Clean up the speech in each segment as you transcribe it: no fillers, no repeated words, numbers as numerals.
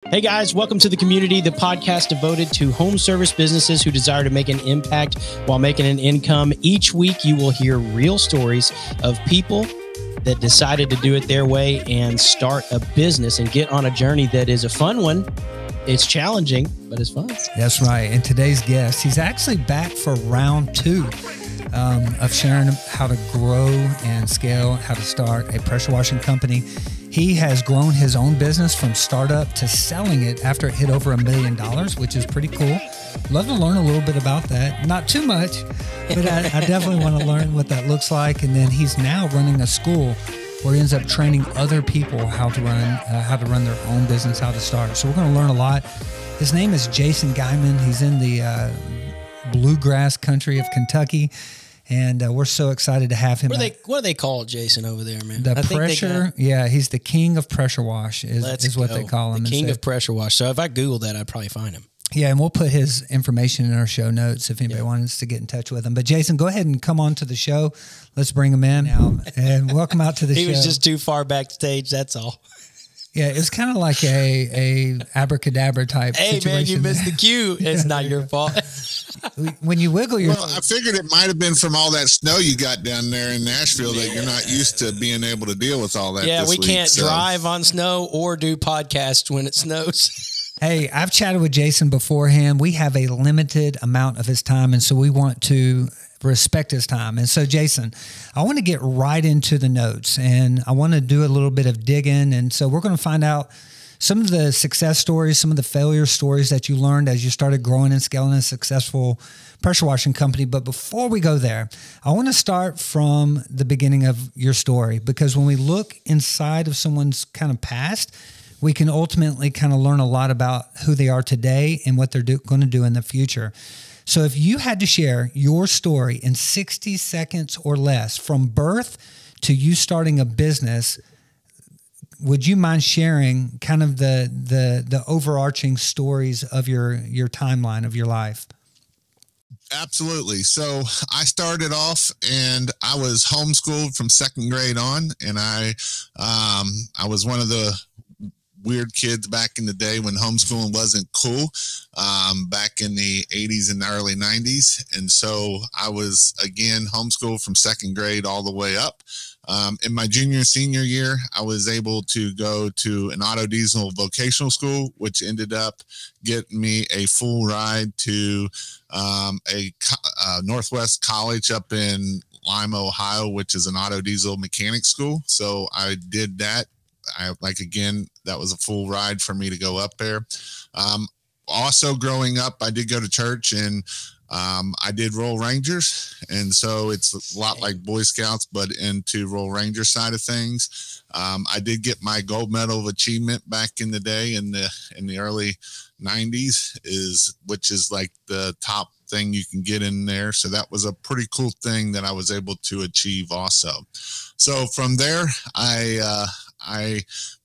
Hey guys, welcome to The Community, the podcast devoted to home service businesses who desire to make an impact while making an income. Each week, you will hear real stories of people that decided to do it their way and start a business and get on a journey that is a fun one. It's challenging, but it's fun. That's right. And today's guest, he's actually back for round 2 of sharing how to grow and scale, how to start a pressure washing company. He has grown his own business from startup to selling it after it hit over $1 million, which is pretty cool. Love to learn a little bit about that. Not too much, but I definitely want to learn what that looks like. And then he's now running a school where he ends up training other people how to run their own business, how to start. So we're going to learn a lot. His name is Jason Geiman. He's in the bluegrass country of Kentucky. And we're so excited to have him. What do they call Jason over there, man? He's the king of pressure wash is what they call him. The king of pressure wash. So if I Google that, I'd probably find him. Yeah, and we'll put his information in our show notes if anybody wants to get in touch with him. But Jason, go ahead and come on to the show. Let's bring him in now and welcome out to the show. He was just too far backstage, that's all. Yeah, it's kind of like a abracadabra type situation. Hey, man, you missed the cue. It's not your fault. When you wiggle your... Well, I figured it might have been from all that snow you got down there in Nashville that you're not used to being able to deal with all that. Yeah, we can't drive on snow or do podcasts when it snows. Hey, I've chatted with Jason beforehand. We have a limited amount of his time, and so we want to respect his time. And so, Jason, I want to get right into the notes, and I want to do a little bit of digging. And so we're going to find out some of the success stories, some of the failure stories that you learned as you started growing and scaling a successful pressure washing company. But before we go there, I want to start from the beginning of your story, because when we look inside of someone's kind of past, we can ultimately kind of learn a lot about who they are today and what they're going to do in the future. So if you had to share your story in 60 seconds or less from birth to you starting a business, would you mind sharing kind of the overarching stories of your timeline of your life? Absolutely. So I started off and I was homeschooled from 2nd grade on, and I was one of the weird kids back in the day when homeschooling wasn't cool, back in the 80s and the early 90s. And so I was, again, homeschooled from 2nd grade all the way up. In my junior and senior year, I was able to go to an auto diesel vocational school, which ended up getting me a full ride to a Northwest college up in Lima, Ohio, which is an auto diesel mechanic school. So I did that. Again, that was a full ride for me to go up there. Also growing up, I did go to church, and I did Royal Rangers. And so it's a lot like Boy Scouts, but into Royal Ranger side of things. I did get my gold medal of achievement back in the day in the early 90s, which is like the top thing you can get in there. So that was a pretty cool thing that I was able to achieve also. So from there, I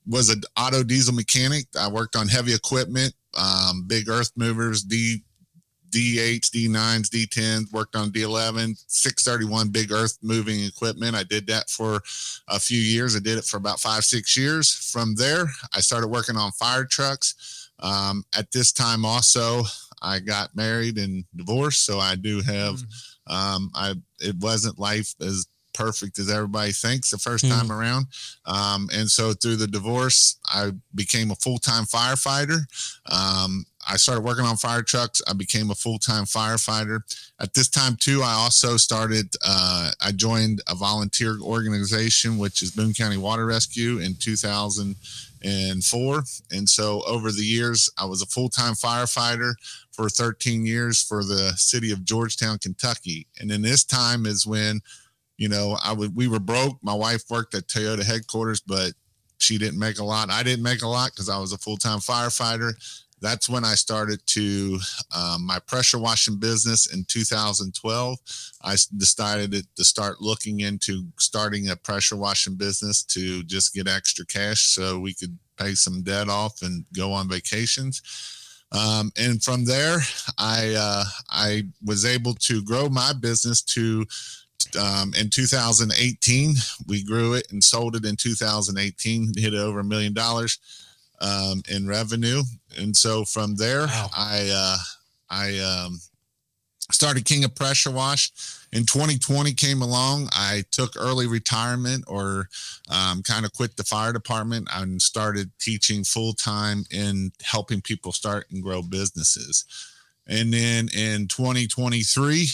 was an auto diesel mechanic. I worked on heavy equipment, big earth movers, D8s, D9s, D10s, worked on D11, 631 big earth moving equipment. I did that for a few years. I did it for about 5-6 years. From there, I started working on fire trucks. At this time also, I got married and divorced. So I do have, it wasn't life as perfect as everybody thinks the first time around. And so through the divorce, I became a full-time firefighter. I started working on fire trucks. I became a full-time firefighter. At this time too, I also started, I joined a volunteer organization, which is Boone County Water Rescue in 2004. And so over the years, I was a full-time firefighter for 13 years for the city of Georgetown, Kentucky. And then this time is when, we were broke. My wife worked at Toyota headquarters, but she didn't make a lot. I didn't make a lot because I was a full-time firefighter. That's when I started my pressure washing business in 2012. I decided to start looking into starting a pressure washing business to just get extra cash so we could pay some debt off and go on vacations. And from there, I was able to grow my business to in 2018. We grew it and sold it in 2018, hit over $1 million. in revenue. And so from there, wow. I started King of Pressure Wash. In 2020 came along. I took early retirement, or kind of quit the fire department, and started teaching full time in helping people start and grow businesses. And then in 2023,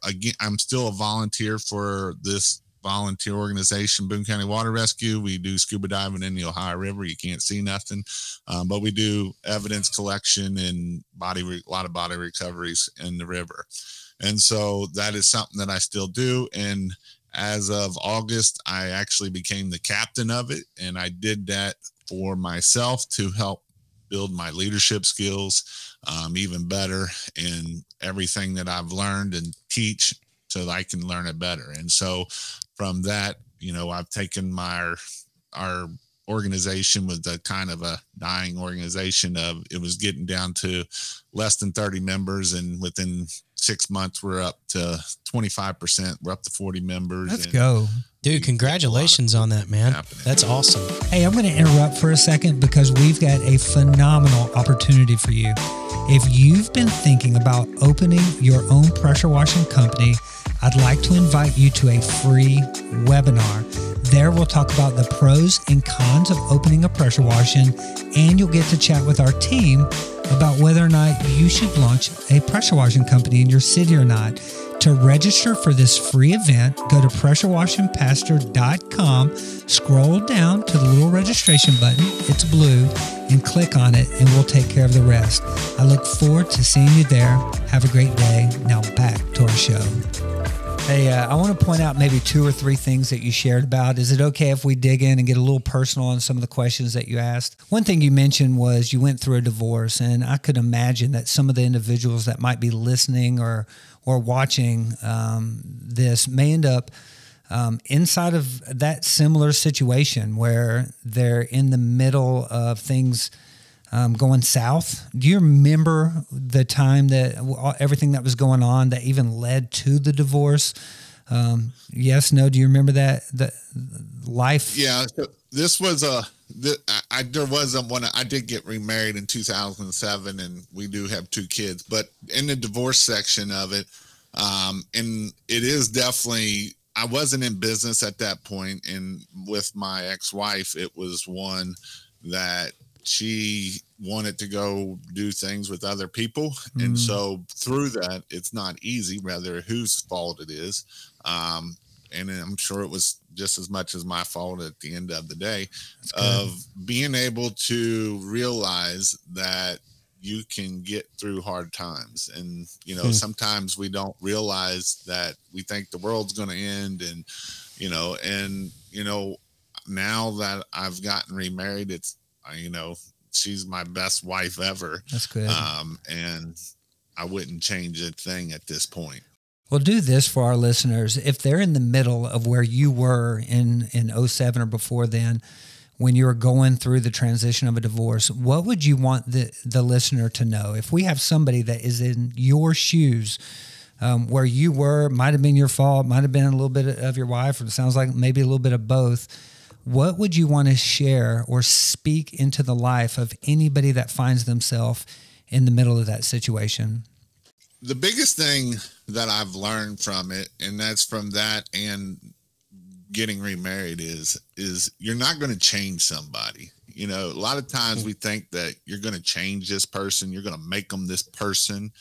again, I'm still a volunteer for this volunteer organization, Boone County Water Rescue. We do scuba diving in the Ohio River. You can't see nothing, but we do evidence collection and a lot of body recoveries in the river. And so that is something that I still do. And as of August, I actually became the captain of it. And I did that for myself to help build my leadership skills even better, and everything that I've learned and teach so that I can learn it better. And so from that, I've taken our organization was a kind of a dying organization. It was getting down to less than 30 members, and within 6 months we're up to 25%. We're up to 40 members. Let's go. Dude, congratulations on that, man. That's awesome. Hey, I'm going to interrupt for a second because we've got a phenomenal opportunity for you. If you've been thinking about opening your own pressure washing company, I'd like to invite you to a free webinar. There we'll talk about the pros and cons of opening a pressure washing, and you'll get to chat with our team about whether or not you should launch a pressure washing company in your city or not. To register for this free event, go to pressurewashingpastor.com, scroll down to the little registration button, it's blue, and click on it, and we'll take care of the rest. I look forward to seeing you there. Have a great day. Now back to our show. Hey, I want to point out maybe 2 or 3 things that you shared about. Is it okay if we dig in and get a little personal on some of the questions that you asked? One thing you mentioned was you went through a divorce, and I could imagine that some of the individuals that might be listening or watching this may end up inside of that similar situation where they're in the middle of things going south. Do you remember the time that everything that was going on that even led to the divorce? Yes, no. Do you remember that life? Yeah. So this was there wasn't one. I did get remarried in 2007, and we do have 2 kids. But in the divorce section of it, and it is definitely, I wasn't in business at that point, and with my ex-wife, it was one that she wanted to go do things with other people. And so through that, it's not easy, rather whose fault it is. And I'm sure it was just as much as my fault at the end of the day, of being able to realize that you can get through hard times. And, sometimes we don't realize that. We think the world's going to end, and, now that I've gotten remarried, it's, she's my best wife ever. That's good. And I wouldn't change a thing at this point. Well, do this for our listeners. If they're in the middle of where you were in 07 or before then, when you were going through the transition of a divorce, what would you want the listener to know? If we have somebody that is in your shoes, where you were, might have been your fault, might have been a little bit of your wife, or it sounds like maybe a little bit of both, what would you want to share or speak into the life of anybody that finds themselves in the middle of that situation? The biggest thing that I've learned from it, and that's from that and getting remarried, is you're not going to change somebody. A lot of times we think that you're going to change this person, you're going to make them this person.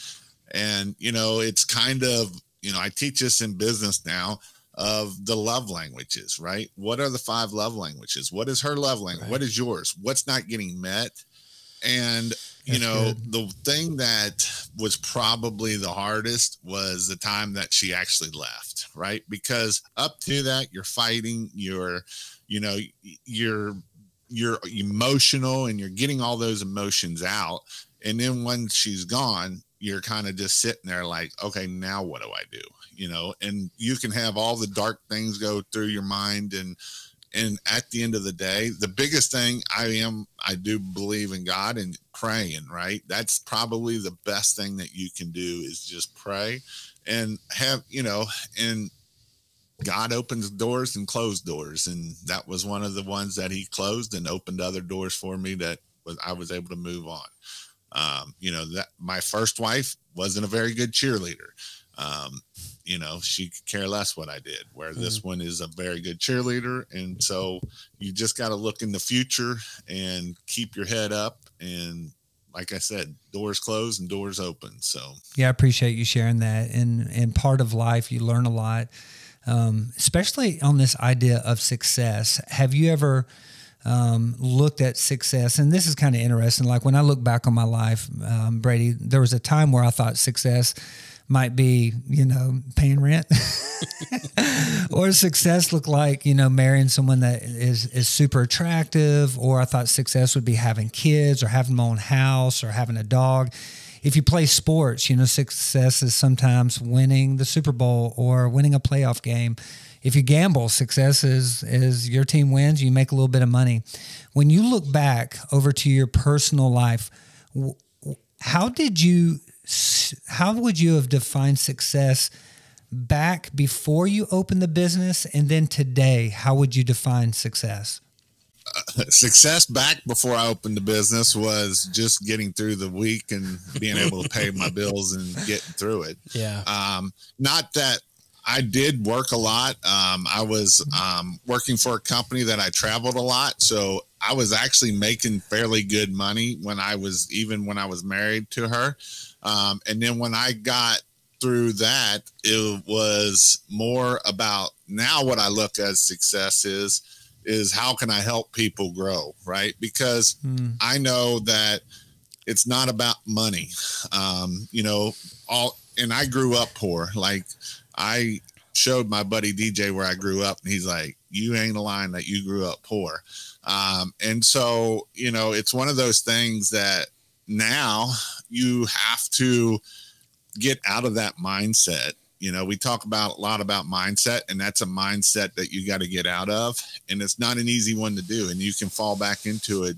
And, it's kind of, I teach this in business now, of the love languages, right? What are the 5 love languages? What is her love language? Right. What is yours? What's not getting met? And, the thing that was probably the hardest was the time that she actually left, right? Because up to that, you're fighting, you're emotional, and you're getting all those emotions out. And then when she's gone, you're kind of just sitting there like, okay, now what do I do? And you can have all the dark things go through your mind. And at the end of the day, the biggest thing I do believe in God and praying, right? That's probably the best thing that you can do, is just pray and have, and God opens doors and closed doors. And that was one of the ones that he closed and opened other doors for me that I was able to move on. That my first wife wasn't a very good cheerleader. She could care less what I did, where this one is a very good cheerleader. And so you just got to look in the future and keep your head up. And like I said, doors close and doors open. So, yeah, I appreciate you sharing that. And part of life, you learn a lot, especially on this idea of success. Have you ever looked at success? And this is kind of interesting. Like when I look back on my life, Brady, there was a time where I thought success might be, paying rent or success looked like, marrying someone that is super attractive, or I thought success would be having kids or having my own house or having a dog. If you play sports, success is sometimes winning the Super Bowl or winning a playoff game. If you gamble, success is your team wins, you make a little bit of money. When you look back over to your personal life, how would you have defined success back before you opened the business, and then today, how would you define success? Success back before I opened the business was just getting through the week and being able to pay my bills and getting through it. Yeah. Not that I did work a lot. I was working for a company that I traveled a lot. So I was actually making fairly good money when I was married to her. And then when I got through that, it was more about now what I look at as success is how can I help people grow, right? Because I know that it's not about money. And I grew up poor. Like I showed my buddy DJ where I grew up, and he's like, you ain't lying that you grew up poor. And so, it's one of those things that now you have to get out of that mindset. We talk a lot about mindset, and that's a mindset that you got to get out of. And it's not an easy one to do. And you can fall back into it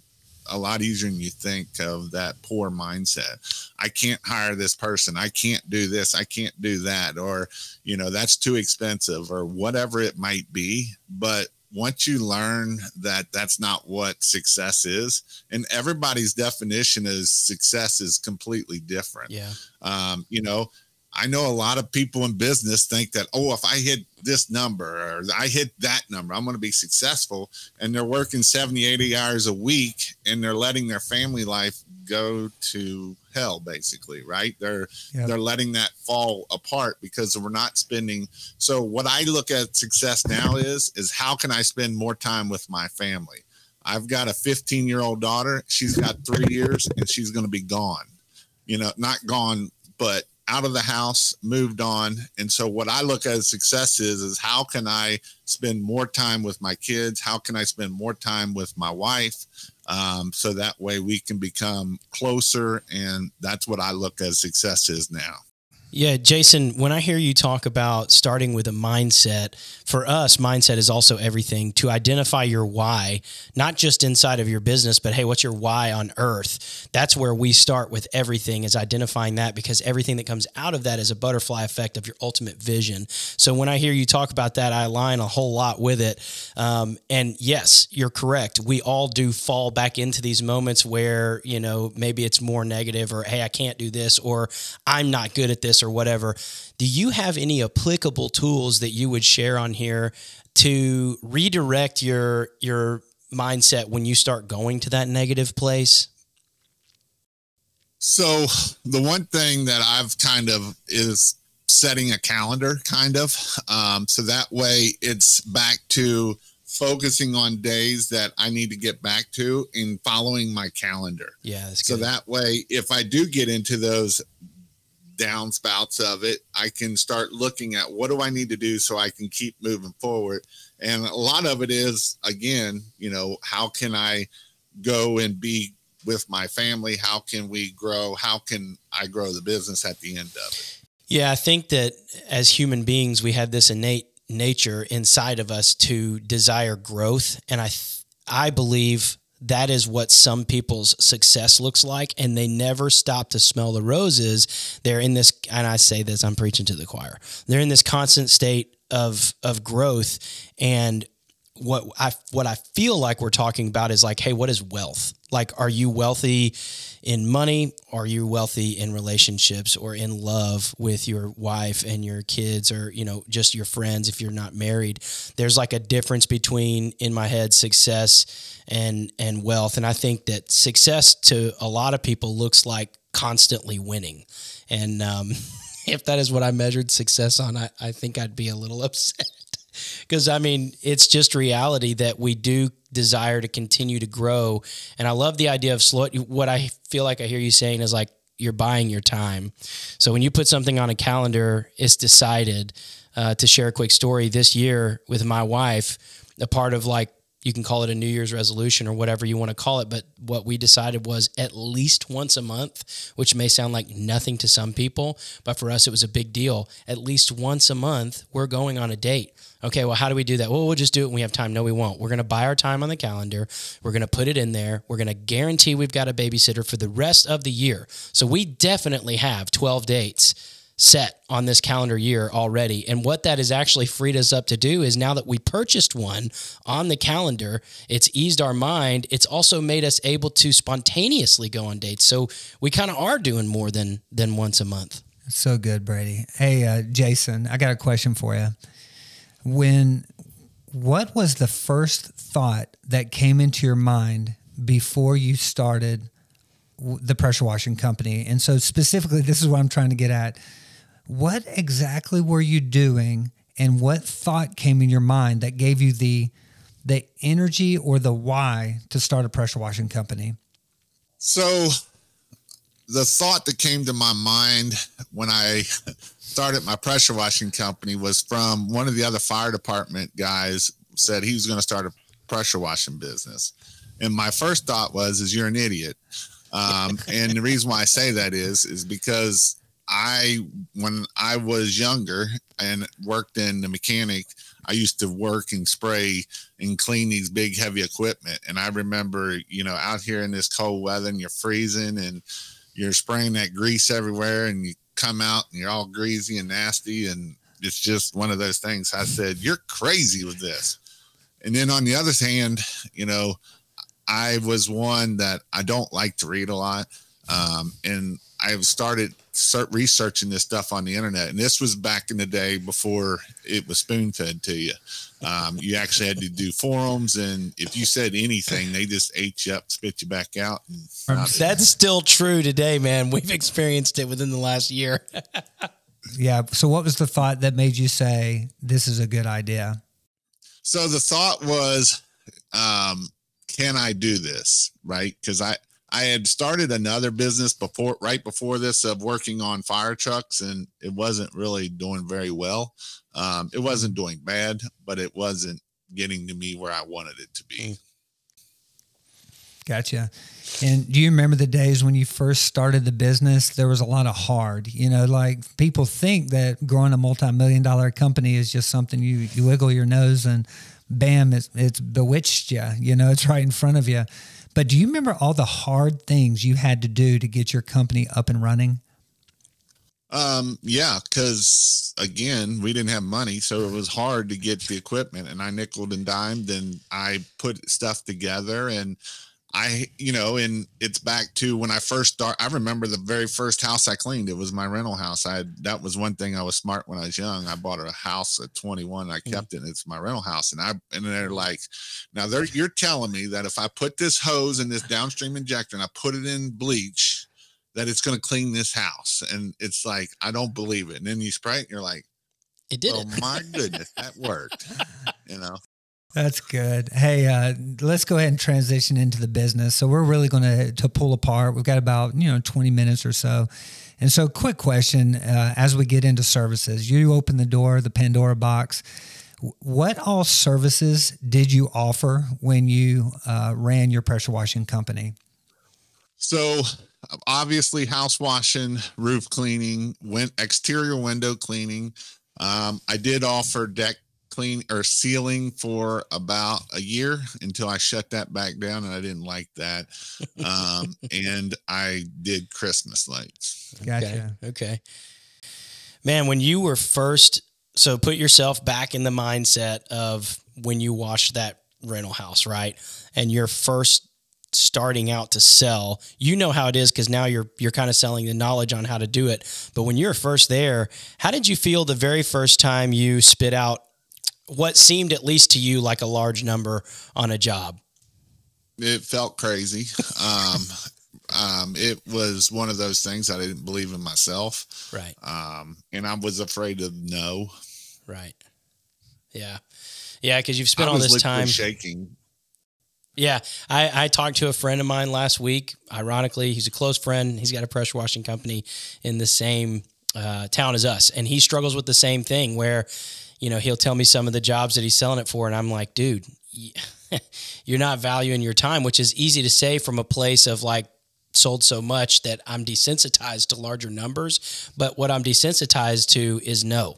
a lot easier than you think, of that poor mindset. I can't hire this person. I can't do this. I can't do that. Or, that's too expensive, or whatever it might be. But once you learn that that's not what success is, and everybody's definition of success is completely different. Yeah. I know a lot of people in business think that, if I hit this number or I hit that number, I'm going to be successful. And they're working 70, 80 hours a week, and they're letting their family life go to hell, basically, right? They're letting that fall apart because we're not spending. So what I look at success now is how can I spend more time with my family? I've got a 15-year-old daughter. She's got 3 years, and she's going to be gone, not gone, but out of the house, moved on. And so what I look at as success is how can I spend more time with my kids? How can I spend more time with my wife? So that way we can become closer. And that's what I look at as success is now. Yeah, Jason, when I hear you talk about starting with a mindset, for us, mindset is also everything. To identify your why, not just inside of your business, but hey, what's your why on earth? That's where we start with everything, is identifying that, because everything that comes out of that is a butterfly effect of your ultimate vision. So when I hear you talk about that, I align a whole lot with it. And yes, you're correct. We all do fall back into these moments where, maybe it's more negative, or hey, I can't do this, or I'm not good at this, or whatever. Do you have any applicable tools that you would share on here to redirect your mindset when you start going to that negative place? So the one thing that I've kind of is setting a calendar, kind of. So that way it's back to focusing on days that I need to get back to and following my calendar. Yeah. That's so good. That way, if I do get into those downspouts of it, I can start looking at what do I need to do so I can keep moving forward. And a lot of it is, again, how can I go and be with my family? How can we grow? How can I grow the business at the end of it? Yeah, I think that as human beings, we have this innate nature inside of us to desire growth. And I believe that is what some people's success looks like, and they never stop to smell the roses. They're in this, and I say this, I'm preaching to the choir. They're in this constant state of growth. And what I feel like we're talking about is like, hey, what is wealth? Like, are you wealthy in money? Are you wealthy in relationships or in love with your wife and your kids, or, you know, just your friends if you're not married? There's like a difference between, in my head, success and wealth. And I think that success to a lot of people looks like constantly winning. And if that is what I measured success on, I think I'd be a little upset. Because, I mean, it's just reality that we do desire to continue to grow. And I love the idea of what I feel like I hear you saying is like, you're buying your time. So when you put something on a calendar, it's decided. To share a quick story, this year with my wife, a part of, like, you can call it a New Year's resolution or whatever you want to call it, but what we decided was at least once a month, which may sound like nothing to some people, but for us, it was a big deal. At least once a month, we're going on a date. Okay, well, how do we do that? Well, we'll just do it when we have time. No, we won't. We're going to buy our time on the calendar. We're going to put it in there. We're going to guarantee we've got a babysitter for the rest of the year. So we definitely have 12 dates set on this calendar year already. And what that has actually freed us up to do is, now that we purchased one on the calendar, it's eased our mind. It's also made us able to spontaneously go on dates. So we kind of are doing more than once a month. So good, Brady. Hey, Jason, I got a question for you. What was the first thought that came into your mind before you started the pressure washing company? And so specifically, this is what I'm trying to get at. What exactly were you doing, and what thought came in your mind that gave you the energy or the why to start a pressure washing company? So the thought that came to my mind when I started my pressure washing company was from one of the other fire department guys. Said he was going to start a pressure washing business. And my first thought was, you're an idiot. And the reason why I say that is because when I was younger and worked in the mechanic, I used to work and spray and clean these big, heavy equipment. And I remember, out here in this cold weather, and you're freezing and you're spraying that grease everywhere, and you come out and you're all greasy and nasty. And it's just one of those things. I said, you're crazy with this. And then on the other hand, I was one that I don't like to read a lot. And I've started researching this stuff on the internet. And this was back in the day before it was spoon fed to you. You actually had to do forums. And if you said anything, they just ate you up, spit you back out. That's still true today, man. We've experienced it within the last year. Yeah. So what was the thought that made you say, this is a good idea? So the thought was, can I do this? Right. Because I had started another business right before this, of working on fire trucks, and it wasn't really doing very well. It wasn't doing bad, but it wasn't getting to me where I wanted it to be. Gotcha. And do you remember the days when you first started the business? There was a lot of hard, like people think that growing a multi-million-dollar company is just something you wiggle your nose and bam, it's bewitched you, it's right in front of you. But do you remember all the hard things you had to do to get your company up and running? Yeah, because again, we didn't have money, so it was hard to get the equipment, and I nickeled and dimed, and I put stuff together, and and it's back to when I first started. I remember the very first house I cleaned. It was my rental house. That was one thing I was smart when I was young. I bought a house at 21. I kept it. And it's my rental house. And they're like, you're telling me that if I put this hose in this downstream injector and I put it in bleach, that it's going to clean this house. And it's like, I don't believe it. And then you spray it and you're like, it did. Oh my goodness, that worked. That's good. Hey, let's go ahead and transition into the business. So we're really going to pull apart. We've got about 20 minutes or so. And so quick question, as we get into services, you open the door, the Pandora box. What all services did you offer when you ran your pressure washing company? So obviously house washing, roof cleaning, exterior window cleaning. I did offer deck clean or sealing for about a year until I shut that back down, and I didn't like that. And I did Christmas lights. Gotcha. Okay. Man, when you were first So put yourself back in the mindset of when you washed that rental house, right? And you're first starting out to sell. You know how it is because now you're kind of selling the knowledge on how to do it. But when you're first there, how did you feel the very first time you spit out what seemed, at least to you, like a large number on a job? It felt crazy. It was one of those things I didn't believe in myself. Right. And I was afraid of no. Right. Yeah. Yeah. Cause you've spent all this time shaking. Yeah. I talked to a friend of mine last week. Ironically, he's a close friend. He's got a pressure washing company in the same town as us. And he struggles with the same thing where, you know, he'll tell me some of the jobs that he's selling it for. And I'm like, dude, you're not valuing your time, which is easy to say from a place of like sold so much that I'm desensitized to larger numbers. But what I'm desensitized to is no.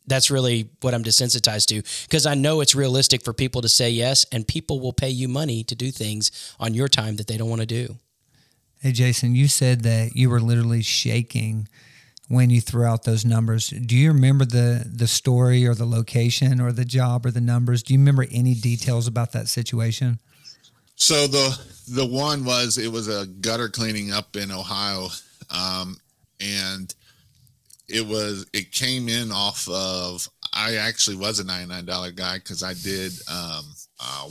That's really what I'm desensitized to, because I know it's realistic for people to say yes, and people will pay you money to do things on your time that they don't want to do. Hey, Jason, you said that you were literally shaking when you threw out those numbers. Do you remember the story or the location or the job or the numbers? Do you remember any details about that situation? So the one was, it was a gutter cleaning up in Ohio. And it came in off of, I actually was a $99 guy because I did,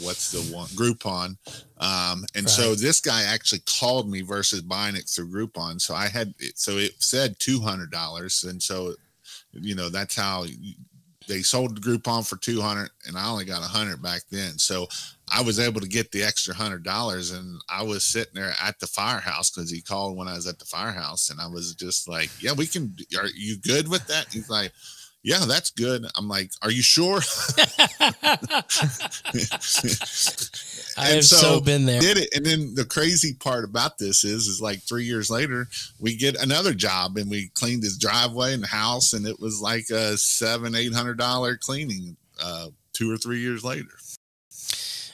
what's the one, Groupon. And right. So this guy actually called me versus buying it through Groupon. So I had it, so it said $200. And so, you know, that's how they sold the Groupon for $200 and I only got $100 back then. So I was able to get the extra $100, and I was sitting there at the firehouse because he called when I was at the firehouse, and I was just like, yeah, we can, are you good with that? He's like, yeah, that's good. I'm like, are you sure? I have so been there. Did it. And then the crazy part about this is like 3 years later, we get another job and we cleaned his driveway and the house. And it was like a $700-800 cleaning 2 or 3 years later.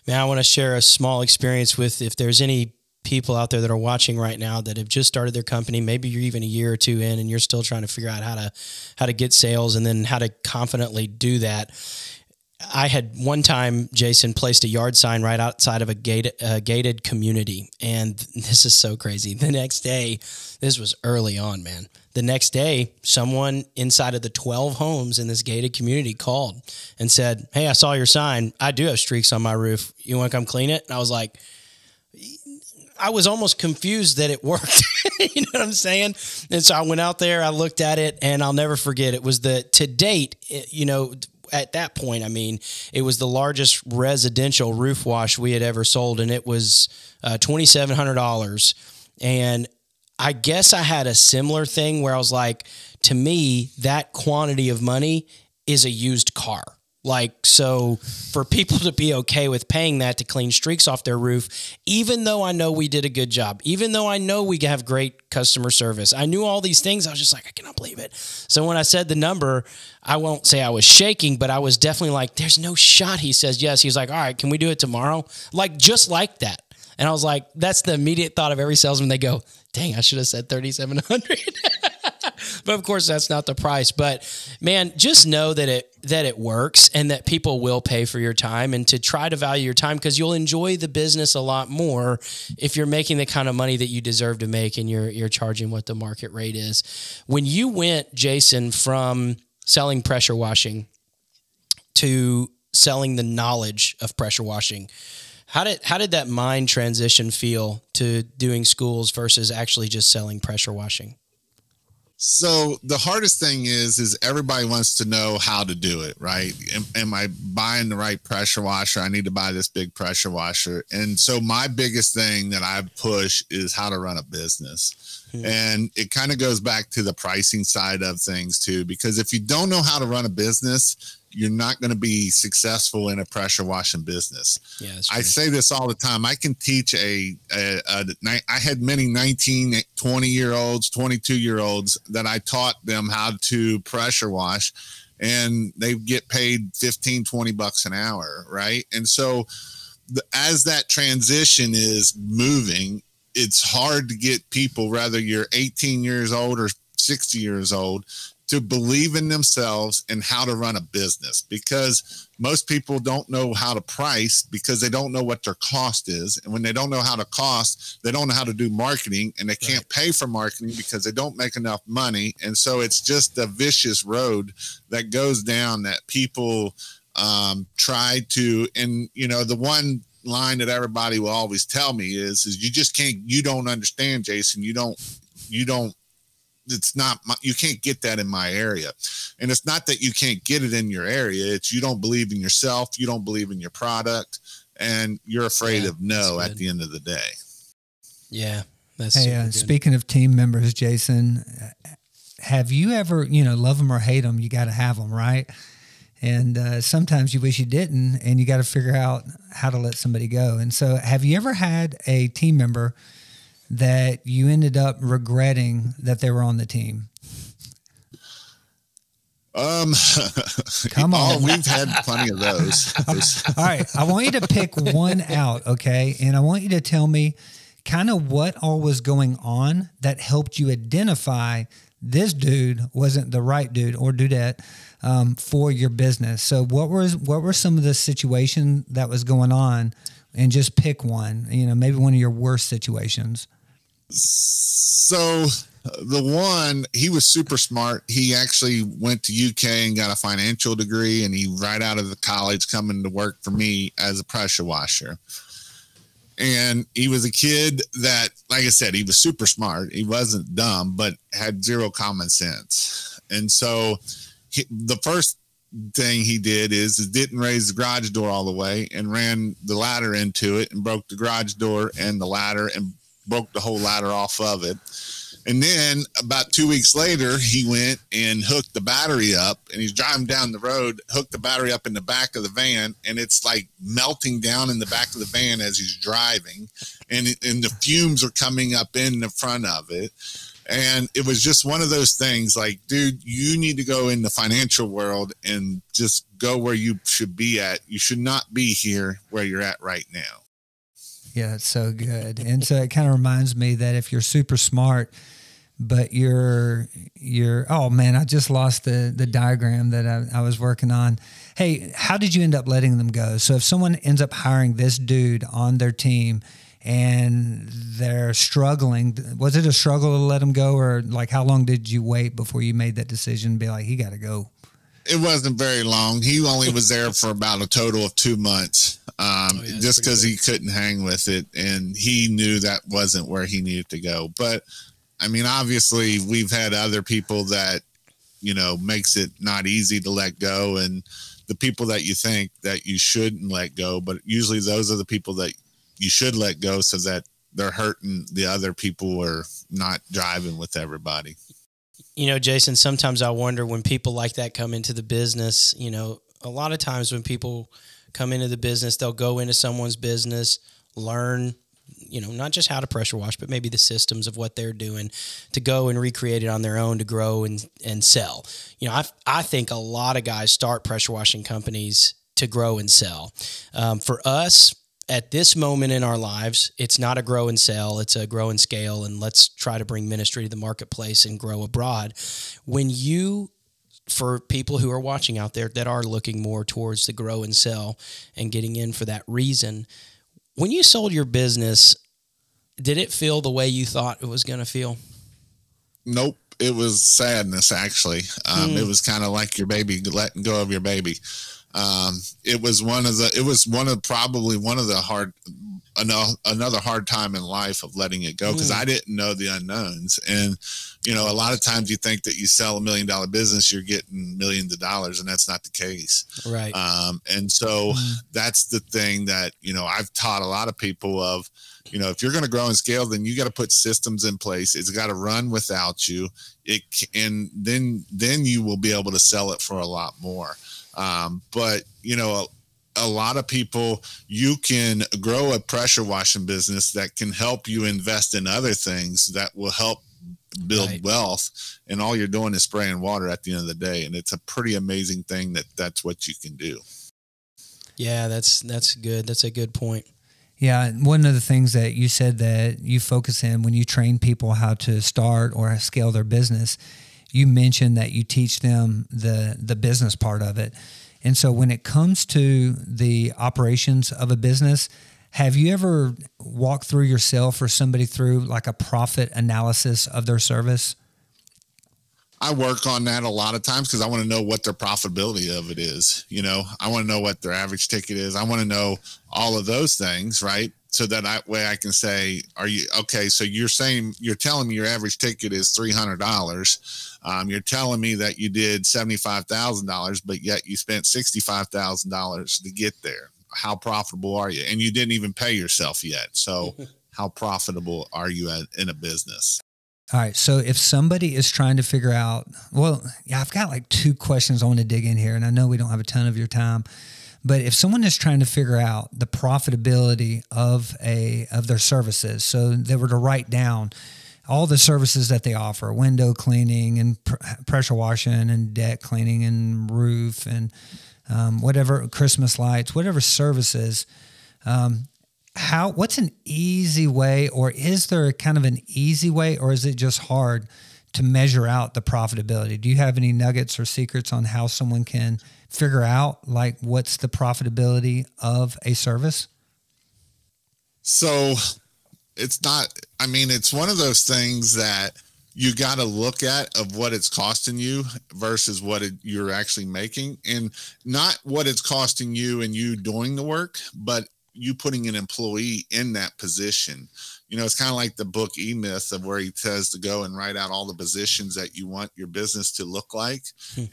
Now I want to share a small experience with, if there's any people out there that are watching right now that have just started their company, maybe you're even a year or two in and you're still trying to figure out how to get sales and then how to confidently do that. I had one time, Jason, placed a yard sign right outside of a gated community. And this is so crazy. The next day, this was early on, man. The next day, someone inside of the 12 homes in this gated community called and said, hey, I saw your sign. I do have streaks on my roof. You want to come clean it? And I was like, I was almost confused that it worked. You know what I'm saying? And so I went out there, I looked at it, and I'll never forget. It was to date, you know, at that point, I mean, it was the largest residential roof wash we had ever sold, and it was $2,700. And I guess I had a similar thing where I was like, to me, that quantity of money is a used car. Like, so for people to be okay with paying that to clean streaks off their roof, even though I know we did a good job, even though I know we have great customer service, I knew all these things. I was just like, I cannot believe it. So when I said the number, I won't say I was shaking, but I was definitely like, there's no shot. He says, yes. He's like, all right, can we do it tomorrow? Like, just like that. And I was like, that's the immediate thought of every salesman. They go, dang, I should have said 3,700. But of course, that's not the price. But man, just know that it works and that people will pay for your time, and to try to value your time, because you'll enjoy the business a lot more if you're making the kind of money that you deserve to make and you're charging what the market rate is. When you went, Jason, from selling pressure washing to selling the knowledge of pressure washing, how did that mind transition feel to doing schools versus actually just selling pressure washing? So the hardest thing is everybody wants to know how to do it, right? Am I buying the right pressure washer? I need to buy this big pressure washer. And so my biggest thing that I push is how to run a business. And it kind of goes back to the pricing side of things too, because if you don't know how to run a business, you're not going to be successful in a pressure washing business. Yeah, I say this all the time. I can teach I had many 19, 20-year-olds, 22-year-olds that I taught them how to pressure wash, and they get paid $15-20 an hour. Right. And so as that transition is moving, it's hard to get people, whether you're 18 years old or 60 years old, to believe in themselves and how to run a business, because most people don't know how to price because they don't know what their cost is. And when they don't know how to cost, they don't know how to do marketing, and they can't pay for marketing because they don't make enough money. And so it's just a vicious road that goes down that people try to, and the one line that everybody will always tell me is you don't understand, Jason. You don't, it's not, you can't get that in my area. And it's not that you can't get it in your area. It's, you don't believe in yourself. You don't believe in your product, and you're afraid of no at the end of the day. Yeah. That's speaking of team members, Jason, have you ever, love them or hate them, you got to have them, right? And sometimes you wish you didn't, and you got to figure out how to let somebody go. And so have you ever had a team member that you ended up regretting that they were on the team? Come on. We've had plenty of those. All right. I want you to pick one out. Okay. And I want you to tell me kind of what all was going on that helped you identify this dude wasn't the right dude or dudette for your business. So what were some of the situation that was going on, and just pick one, maybe one of your worst situations. So the one, he was super smart. He actually went to UK and got a financial degree, and he right out of the college coming to work for me as a pressure washer. And he was a kid that, like I said, he was super smart. He wasn't dumb, but had zero common sense. And so the first thing he did is didn't raise the garage door all the way and ran the ladder into it and broke the garage door and the ladder and broke the whole ladder off of it. And then about 2 weeks later, he went and hooked the battery up, and he's driving down the road, hooked the battery up in the back of the van, and it's like melting down in the back of the van as he's driving, and the fumes are coming up in the front of it. And it was just one of those things like, dude, you need to go in the financial world and just go where you should be at. You should not be here where you're at right now. Yeah, it's so good. And so it kind of reminds me that if you're super smart, but you're oh man, I just lost the diagram that I was working on. Hey, how did you end up letting them go? So if someone ends up hiring this dude on their team and they're struggling, was it a struggle to let them go, or like how long did you wait before you made that decision and be like, he got to go? It wasn't very long. He only was there for about a total of 2 months, just because he couldn't hang with it, and he knew that wasn't where he needed to go. But I mean, obviously, we've had other people that, makes it not easy to let go, and the people that you think that you shouldn't let go, but usually those are the people that you should let go so that they're hurting the other people or not driving with everybody. Jason, sometimes I wonder when people like that come into the business, a lot of times when people come into the business, they'll go into someone's business, learn, not just how to pressure wash, but maybe the systems of what they're doing to go and recreate it on their own to grow and sell. I think a lot of guys start pressure washing companies to grow and sell. For us, at this moment in our lives, it's not a grow and sell, it's a grow and scale, and let's try to bring ministry to the marketplace and grow abroad. For people who are watching out there that are looking more towards the grow and sell and getting in for that reason, when you sold your business, did it feel the way you thought it was going to feel? Nope. It was sadness, actually. It was kind of like your baby, letting go of your baby. It was another hard time in life of letting it go, because I didn't know the unknowns. And, a lot of times you think that you sell $1 million business, you're getting millions of dollars, and that's not the case. Right. And so that's the thing that, I've taught a lot of people of, if you're going to grow and scale, then you got to put systems in place. It's got to run without you. And then you will be able to sell it for a lot more. But a lot of people, you can grow a pressure washing business that can help you invest in other things that will help build wealth, and all you're doing is spraying water at the end of the day. And it's a pretty amazing thing that's what you can do. Yeah, that's good. That's a good point. Yeah, one of the things that you said that you focus in when you train people how to start or scale their business, you mentioned that you teach them the business part of it. And so when it comes to the operations of a business, have you ever walked through yourself or somebody through like a profit analysis of their service? I work on that a lot of times because I want to know what their profitability of it is. You know, I want to know what their average ticket is. I want to know all of those things, right? So that way I can say, are you okay? So you're telling me your average ticket is $300. You're telling me that you did $75,000, but yet you spent $65,000 to get there. How profitable are you? And you didn't even pay yourself yet. So how profitable are you in a business? All right. So if somebody is trying to figure out, well, yeah, I've got like 2 questions I want to dig in here, and I know we don't have a ton of your time, but if someone is trying to figure out the profitability of their services, so they were to write down all the services that they offer, window cleaning and pressure washing and deck cleaning and roof and whatever, Christmas lights, whatever services, what's an easy way, or is there kind of an easy way, or is it just hard to measure out the profitability? Do you have any nuggets or secrets on how someone can figure out like what's the profitability of a service? So it's not, I mean, it's one of those things that you got to look at of what it's costing you versus what you're actually making, and not what it's costing you and you doing the work, but you putting an employee in that position. You know, it's kind of like the book E-Myth of where he says to go and write out all the positions that you want your business to look like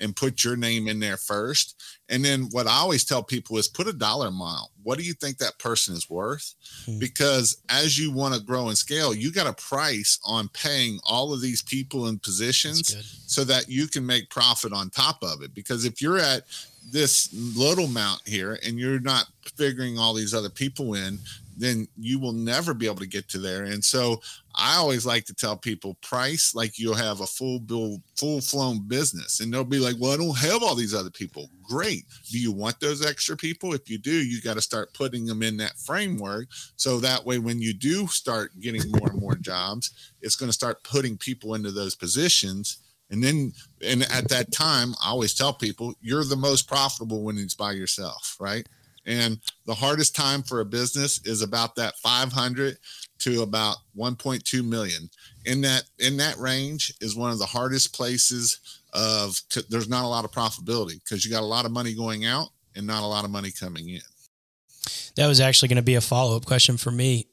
and put your name in there first. And then what I always tell people is put a dollar amount. What do you think that person is worth? Because as you want to grow and scale, you got a price on paying all of these people in positions so that you can make profit on top of it. Because if you're at this little amount here and you're not figuring all these other people in, then you will never be able to get to there. And so I always like to tell people price like you'll have a full-flown business, and they'll be like, well, I don't have all these other people. Great. Do you want those extra people? If you do, you got to start putting them in that framework. So that way, when you do start getting more and more jobs, it's going to start putting people into those positions. And at that time, I always tell people you're the most profitable when it's by yourself, right? And the hardest time for a business is about that 500 to about 1.2 million. In that range is one of the hardest places there's not a lot of profitability because you got a lot of money going out and not a lot of money coming in. That was actually going to be a follow-up question for me.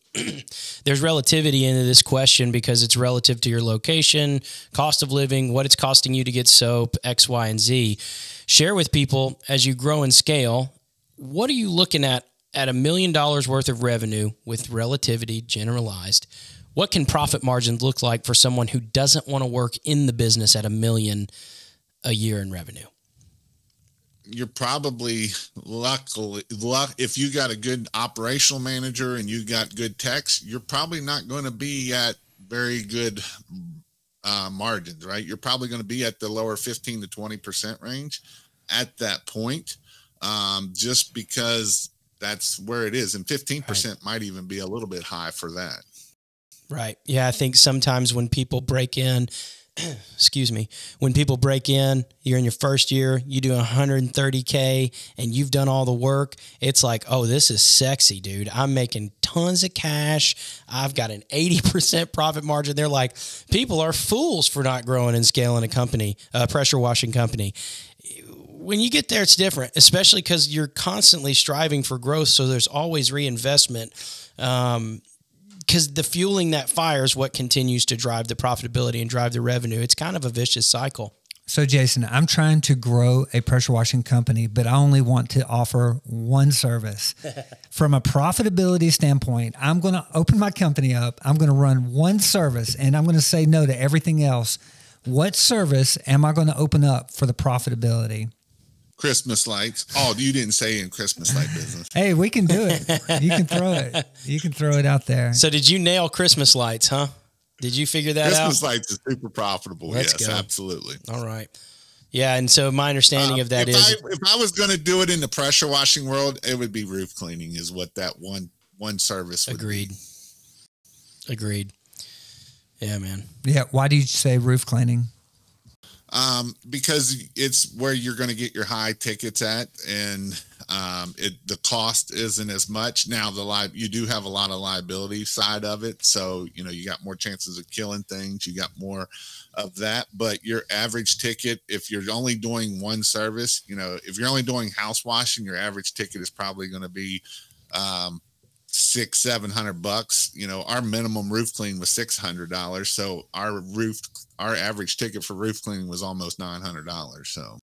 There's relativity into this question because it's relative to your location, cost of living, what it's costing you to get soap, X, Y, and Z. Share with people as you grow and scale, what are you looking at $1 million worth of revenue with relativity generalized? What can profit margins look like for someone who doesn't want to work in the business at $1 million a year in revenue? You're probably if you got a good operational manager and you got good techs, you're probably not going to be at very good margins, right? You're probably going to be at the lower 15 to 20% range at that point, just because that's where it is. And 15% might even be a little bit high for that. Right. Yeah. I think sometimes when people break in, when people break in, you're in your first year, you do 130K and you've done all the work. It's like, oh, this is sexy, dude. I'm making tons of cash. I've got an 80% profit margin. They're like, people are fools for not growing and scaling a company, a pressure washing company. When you get there, it's different, especially because you're constantly striving for growth. So there's always reinvestment. Because the fueling that fire is what continues to drive the profitability and drive the revenue. It's kind of a vicious cycle. So, Jason, I'm trying to grow a pressure washing company, but I only want to offer one service. From a profitability standpoint, I'm going to open my company up. I'm going to run one service, and I'm going to say no to everything else. What service am I going to open up for the profitability? Christmas lights. Oh, you didn't say in Christmas light business. Hey, we can do it. You can throw it. You can throw it out there. So did you nail Christmas lights, huh? Did you figure that out? Christmas lights is super profitable. Let's go. Absolutely. All right. Yeah, and so my understanding of that is... if I was going to do it in the pressure washing world, it would be roof cleaning is what that one service would be. Agreed. Yeah, man. Yeah, why do you say roof cleaning? Because it's where you're going to get your high tickets at, and the cost isn't as much. Now you do have a lot of liability side of it, so you got more chances of killing things. You got more of that, but your average ticket, if you're only doing one service, if you're only doing house washing, your average ticket is probably going to be $600-700. Our minimum roof clean was $600, so our average ticket for roof cleaning was almost $900. So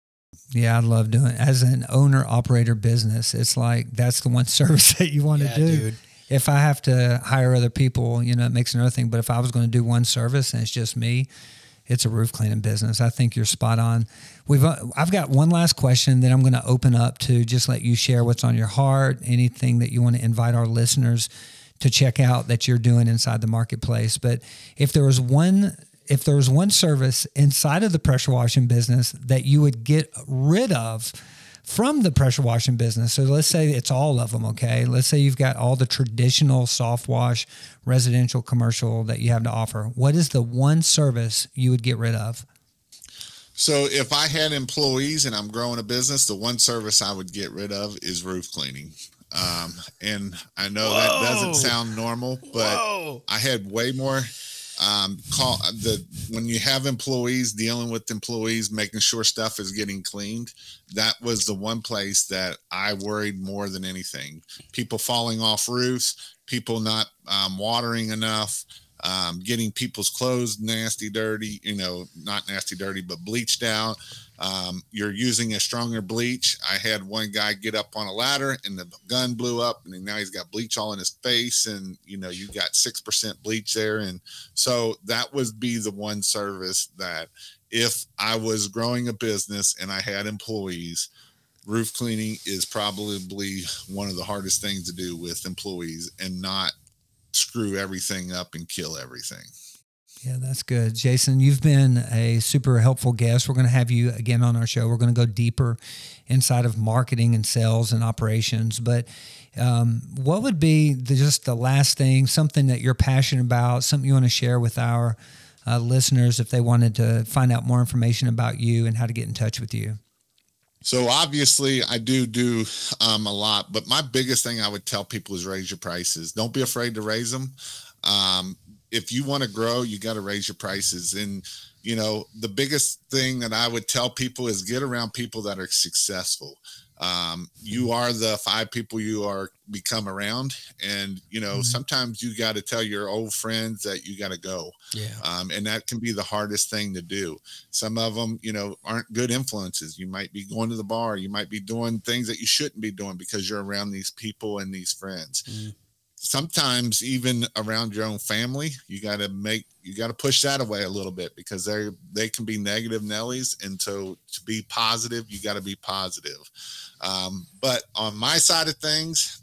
yeah, I love doing it. As an owner operator business, it's like that's the one service that you want to do. Dude. If I have to hire other people, it makes another thing. But if I was going to do one service and it's just me, it's a roof cleaning business. I think you're spot on. I've got one last question that I'm going to open up to just let you share what's on your heart, anything that you want to invite our listeners to check out that you're doing inside the marketplace. But if there was one service inside of the pressure washing business that you would get rid of from the pressure washing business. So let's say it's all of them. Okay. Let's say you've got all the traditional soft wash, residential, commercial that you have to offer. What is the one service you would get rid of? So if I had employees and I'm growing a business, the one service I would get rid of is roof cleaning. And I know that doesn't sound normal, but I had way more when you have employees, dealing with employees, making sure stuff is getting cleaned. That was the one place that I worried more than anything. People falling off roofs, people not watering enough, getting people's clothes nasty, dirty, not nasty, dirty, but bleached out. You're using a stronger bleach. I had one guy get up on a ladder and the gun blew up, and now he's got bleach all in his face, and you got 6% bleach there. And so that would be the one service that if I was growing a business and I had employees, roof cleaning is probably one of the hardest things to do with employees and not screw everything up and kill everything. Yeah, that's good. Jason, you've been a super helpful guest. We're going to have you again on our show. We're going to go deeper inside of marketing and sales and operations. But what would be just the last thing, something that you're passionate about, something you want to share with our listeners if they wanted to find out more information about you and how to get in touch with you? So obviously I do a lot, but my biggest thing I would tell people is raise your prices. Don't be afraid to raise them. If you want to grow, you got to raise your prices. And, the biggest thing that I would tell people is get around people that are successful. You are the 5 people you are become around. And, sometimes you got to tell your old friends that you got to go. Yeah. And that can be the hardest thing to do. Some of them, aren't good influences. You might be going to the bar. You might be doing things that you shouldn't be doing because you're around these people and these friends. Mm. Sometimes even around your own family, you got to push that away a little bit because they can be negative Nellies. And so to be positive, you got to be positive. But on my side of things,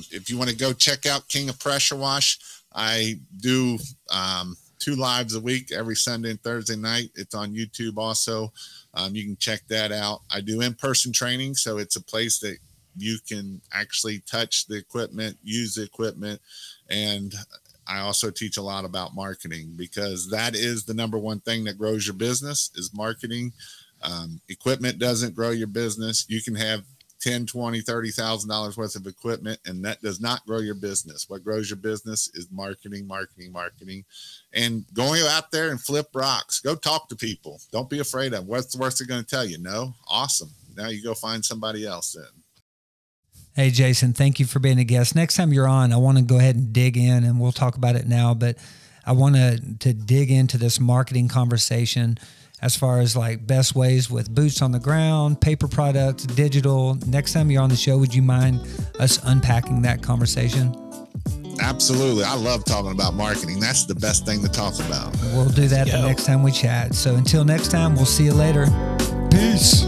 if you want to go check out King of Pressure Wash, I do 2 lives a week, every Sunday and Thursday night. It's on YouTube also. You can check that out. I do in-person training. So it's a place that you can actually touch the equipment, use the equipment. And I also teach a lot about marketing because that is the number one thing that grows your business is marketing. Equipment doesn't grow your business. You can have $10, $20, $30,000 worth of equipment, and that does not grow your business. What grows your business is marketing, and going out there and flip rocks. Go talk to people. Don't be afraid of what's the worst they're going to tell you. No, awesome. Now you go find somebody else then. Hey, Jason, thank you for being a guest. Next time you're on, I want to go ahead and dig in, and we'll talk about it now, but I want to dig into this marketing conversation as far as like best ways with boots on the ground, paper products, digital. Next time you're on the show, would you mind us unpacking that conversation? Absolutely. I love talking about marketing. That's the best thing to talk about. We'll do that the next time we chat. So until next time, we'll see you later. Peace.